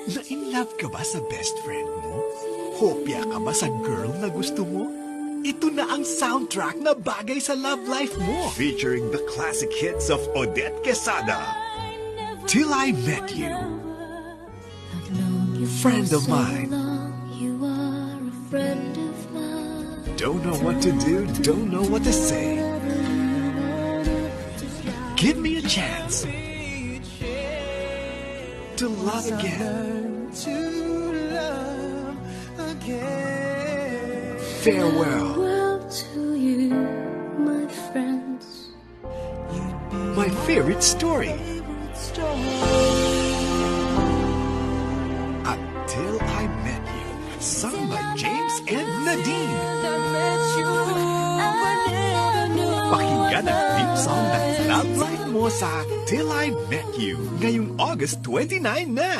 Na-in-love ka ba sa best friend mo? Hopya ka ba sa girl na gusto mo? Ito na ang soundtrack na bagay sa love life mo. Featuring the classic hits of Odette Quesada. Till I Met You. Friend of mine. Don't know what to do, don't know what to say. Give me a chance to love again. Farewell to you, my friends. my favorite story. Until I Met You, sung by James and Nadine. Pakinggan ang theme song ng Love Life mo sa Till I Met You ngayong August 29 na.